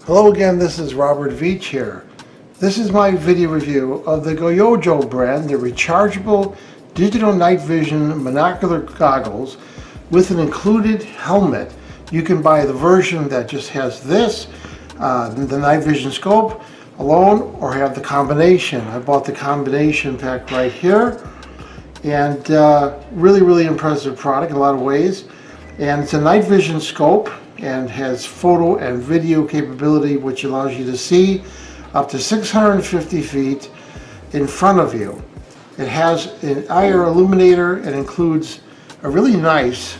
Hello again, this is Robert Veach here. This is my video review of the GOYOJO brand, the rechargeable digital night vision monocular goggles with an included helmet. You can buy the version that just has this, the night vision scope alone, or have the combination. I bought the combination pack right here, and really impressive product in a lot of ways. And it's a night vision scope and has photo and video capability, which allows you to see up to 650 feet in front of you. It has an IR illuminator and includes a really nice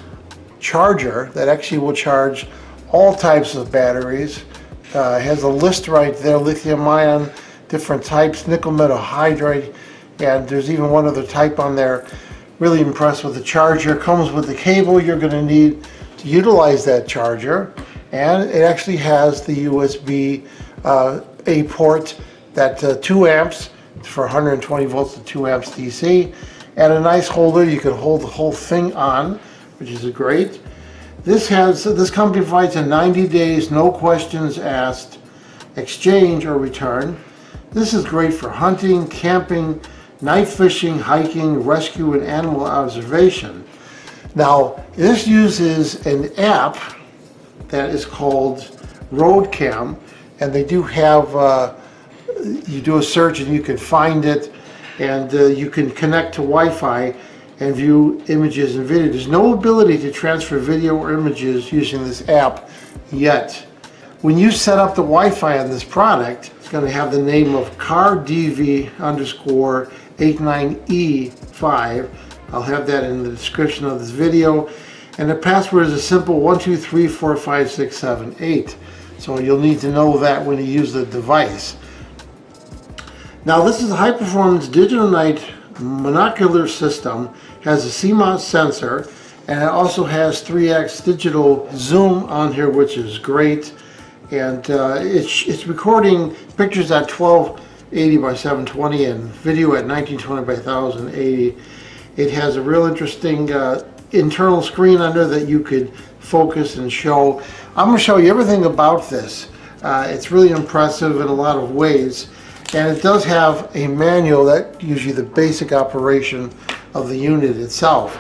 charger that actually will charge all types of batteries. It has a list right there, lithium ion, different types, nickel metal hydride, and there's even one other type on there. Really impressed with the charger. Comes with the cable you're going to need to utilize that charger, and it actually has the USB A port that 2 amps for 120 volts to 2 amps DC, and a nice holder you can hold the whole thing on, which is great. This company provides a 90 days no questions asked exchange or return. This is great for hunting, camping, night fishing, hiking, rescue, and animal observation. Now, this uses an app that is called Roadcam, and they do have, you do a search and you can find it, and you can connect to Wi-Fi and view images and video. There's no ability to transfer video or images using this app yet. When you set up the Wi-Fi on this product, it's going to have the name of CARDV_89E5. I'll have that in the description of this video. And the password is a simple 1234567 So you'll need to know that when you use the device. Now, this is a high-performance digital night monocular system. Has a CMOS sensor, and it also has 3x digital zoom on here, which is great. And it's recording pictures at 1280 by 720 and video at 1920 by 1080. It has a real interesting internal screen under that you could focus and show. I'm going to show you everything about this. It's really impressive in a lot of ways, and it does have a manual that gives you the basic operation of the unit itself.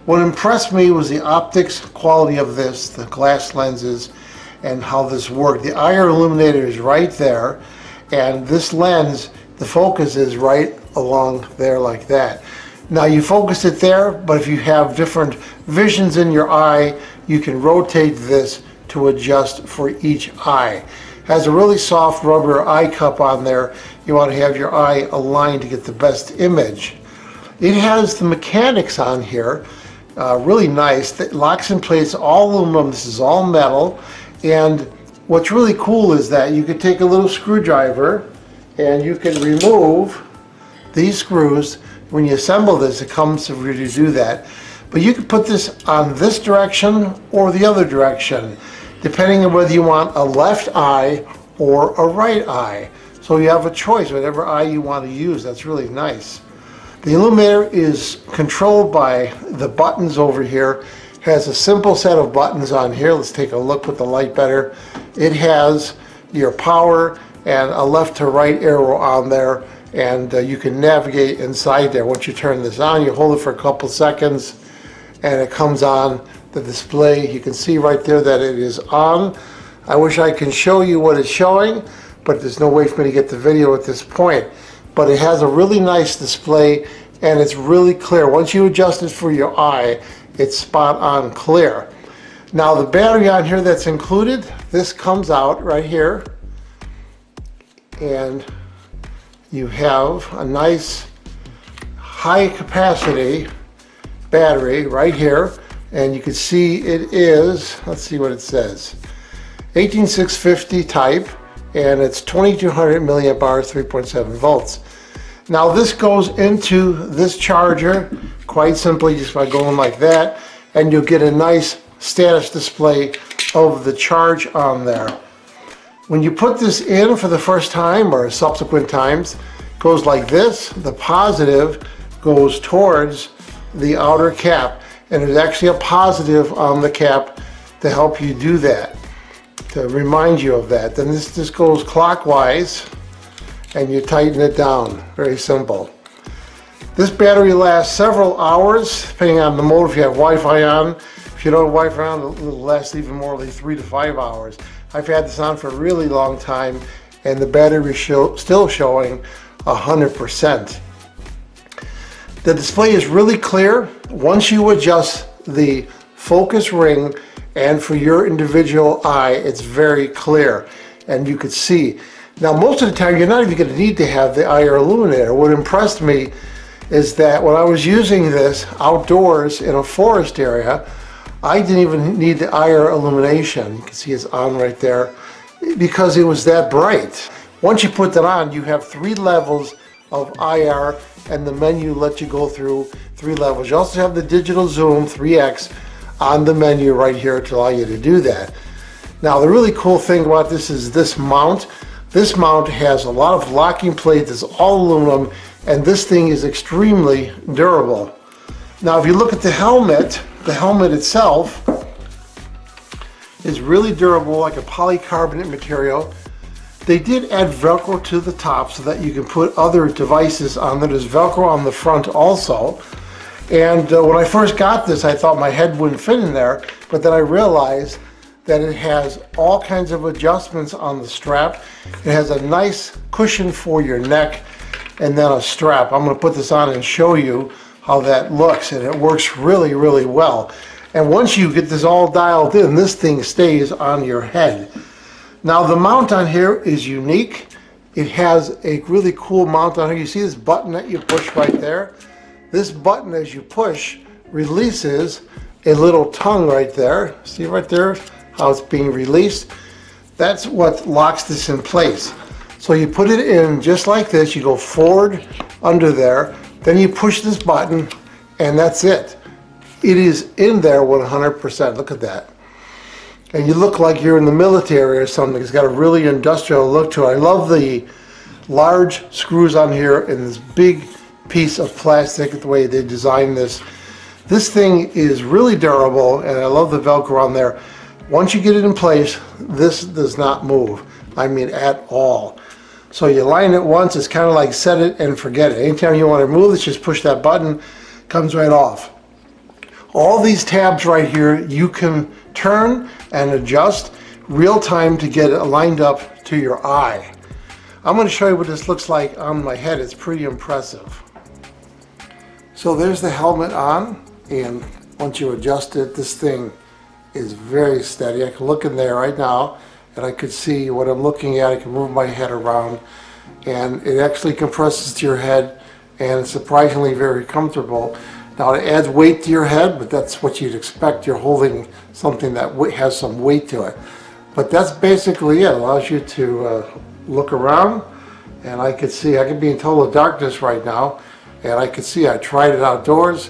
What impressed me was the optics quality of this, the glass lenses, and how this worked. The IR illuminator is right there, and this lens, the focus is right along there like that. Now, you focus it there, but if you have different visions in your eye, you can rotate this to adjust for each eye. It has a really soft rubber eye cup on there. You want to have your eye aligned to get the best image. It has the mechanics on here, really nice. That locks in place, all aluminum. This is all metal. And what's really cool is that you could take a little screwdriver and you can remove these screws. When you assemble this, it comes for you to do that. But you can put this on this direction or the other direction, depending on whether you want a left eye or a right eye. So you have a choice, whatever eye you want to use. That's really nice. The illuminator is controlled by the buttons over here. It has a simple set of buttons on here. Let's take a look with the light better. It has your power and a left to right arrow on there, and you can navigate inside there. Once you turn this on, you hold it for a couple seconds and it comes on the display. You can see right there that it is on. I wish I can show you what it's showing, but there's no way for me to get the video at this point. But it has a really nice display, and it's really clear. Once you adjust it for your eye, it's spot on clear. Now, the battery on here that's included, this comes out right here, and you have a nice high capacity battery right here, and you can see it is, let's see what it says, 18650 type, and it's 2200 milliamp hours, 3.7 volts. Now, this goes into this charger quite simply just by going like that, and you'll get a nice status display of the charge on there. When you put this in for the first time or subsequent times, it goes like this. The positive goes towards the outer cap, and there's actually a positive on the cap to help you do that. to remind you of that. Then this goes clockwise and you tighten it down. Very simple. This battery lasts several hours depending on the mode. If you have Wi-Fi on, if you don't have Wi-Fi on, it'll last even more, like 3 to 5 hours. I've had this on for a really long time and the battery is still showing 100%. The display is really clear. Once you adjust the focus ring and for your individual eye, it's very clear and you could see. Now most of the time you're not even going to need to have the IR illuminator. What impressed me is that when I was using this outdoors in a forest area, I didn't even need the IR illumination. You can see it's on right there because it was that bright. Once you put that on, you have 3 levels of IR and the menu lets you go through 3 levels. You also have the digital zoom 3x on the menu right here to allow you to do that. Now the really cool thing about this is this mount. This mount has a lot of locking plates. It's all aluminum and this thing is extremely durable. Now if you look at the helmet itself is really durable, like a polycarbonate material. They did add Velcro to the top so that you can put other devices on there. There's Velcro on the front also. And when I first got this, I thought my head wouldn't fit in there, but then I realized that it has all kinds of adjustments on the strap. It has a nice cushion for your neck and then a strap. I'm going to put this on and show you how that looks, and it works really, really well. And once you get this all dialed in, this thing stays on your head. Now the mount on here is unique. It has a really cool mount on here. You see this button that you push right there? This button, as you push, releases a little tongue right there. See right there how it's being released? That's what locks this in place. So you put it in just like this. You go forward under there. Then you push this button and that's it. It is in there 100%. Look at that. And you look like you're in the military or something. It's got a really industrial look to it. I love the large screws on here and this big piece of plastic, the way they designed this. This thing is really durable and I love the Velcro on there. Once you get it in place, this does not move. I mean at all. So you line it once, it's kind of like set it and forget it. Anytime you want to move this, just push that button, comes right off. All these tabs right here, you can turn and adjust real time to get it lined up to your eye. I'm going to show you what this looks like on my head. It's pretty impressive. So there's the helmet on, and once you adjust it, this thing is very steady. I can look in there right now and I could see what I'm looking at. I can move my head around and it actually compresses to your head and it's surprisingly very comfortable. Now it adds weight to your head, but that's what you'd expect. You're holding something that has some weight to it. But that's basically it. It allows you to look around, and I could see, I could be in total darkness right now, and I could see, I tried it outdoors,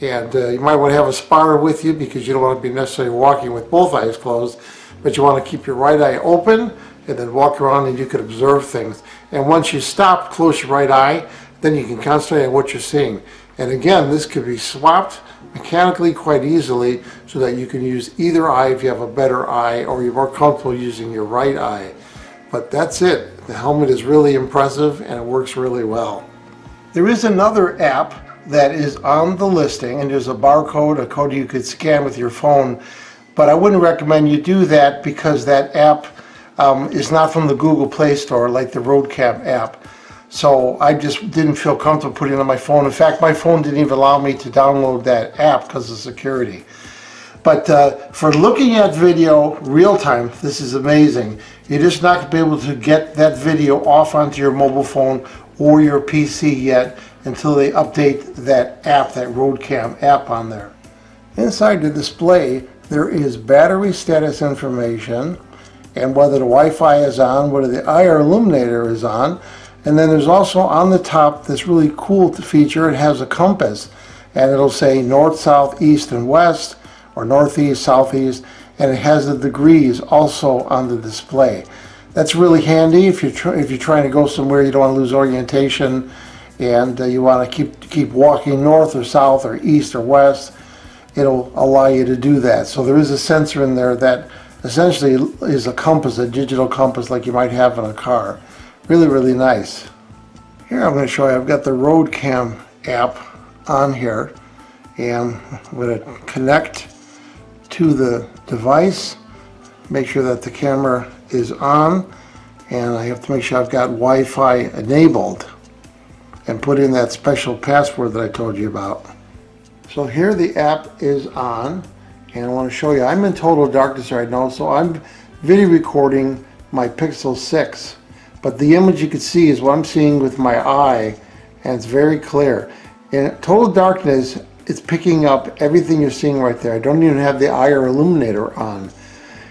and you might want to have a spotter with you because you don't want to be necessarily walking with both eyes closed, but you want to keep your right eye open and then walk around and you could observe things. And once you stop, close your right eye, then you can concentrate on what you're seeing. And again, this could be swapped mechanically quite easily so that you can use either eye if you have a better eye or you're more comfortable using your right eye. But that's it. The helmet is really impressive and it works really well. There is another app that is on the listing, and there's a barcode, a code you could scan with your phone, but I wouldn't recommend you do that because that app is not from the Google Play Store like the Roadcam app. So I just didn't feel comfortable putting it on my phone. In fact, my phone didn't even allow me to download that app because of security. But for looking at video real time, this is amazing. You're just not going to be able to get that video off onto your mobile phone or your PC yet until they update that app, that Roadcam app on there. Inside the display, there is battery status information and whether the Wi-Fi is on, whether the IR illuminator is on. And then there's also on the top this really cool feature. It has a compass and it'll say north, south, east, and west, or northeast, southeast, and it has the degrees also on the display. That's really handy if you're trying to go somewhere you don't want to lose orientation and you want to keep walking north or south or east or west. It'll allow you to do that. So there is a sensor in there that essentially is a compass, a digital compass like you might have in a car. Really, really nice. Here I'm going to show you, I've got the Roadcam app on here, and I'm going to connect to the device, make sure that the camera is on, and I have to make sure I've got Wi-Fi enabled and put in that special password that I told you about. So here the app is on, and I want to show you, I'm in total darkness right now, so I'm video recording my Pixel 6, but the image you can see is what I'm seeing with my eye, and it's very clear. In total darkness, it's picking up everything you're seeing right there. I don't even have the IR illuminator on.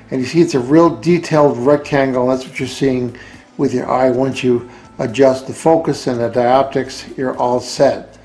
And you see it's a real detailed rectangle. That's what you're seeing with your eye. Once you adjust the focus and the dioptics, you're all set.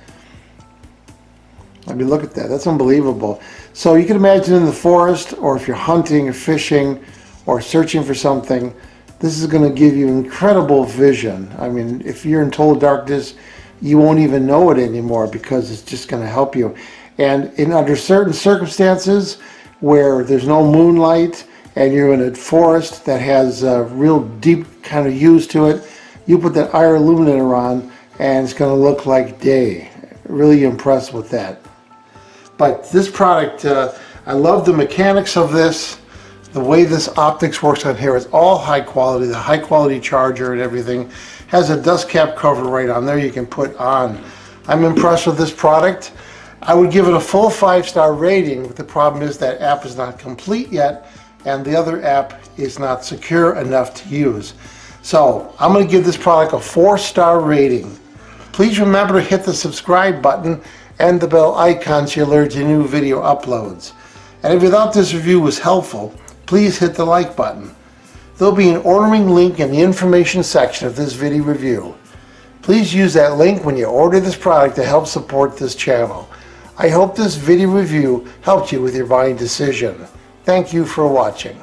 I mean, look at that. That's unbelievable. So you can imagine in the forest, or if you're hunting or fishing or searching for something, this is going to give you incredible vision. I mean, if you're in total darkness, you won't even know it anymore because it's just going to help you. And under certain circumstances where there's no moonlight and you're in a forest that has a real deep kind of hues to it, you put that IR illuminator on and it's going to look like day. Really impressed with that. But this product, I love the mechanics of this. The way this optics works on here is all high quality. The high quality charger and everything has a dust cap cover right on there you can put on. I'm impressed with this product. I would give it a full 5-star rating, but the problem is that app is not complete yet and the other app is not secure enough to use. So I'm going to give this product a 4-star rating. Please remember to hit the subscribe button and the bell icon so you're alerted to new video uploads. And if you thought this review was helpful, please hit the like button. There'll be an ordering link in the information section of this video review. Please use that link when you order this product to help support this channel. I hope this video review helped you with your buying decision. Thank you for watching.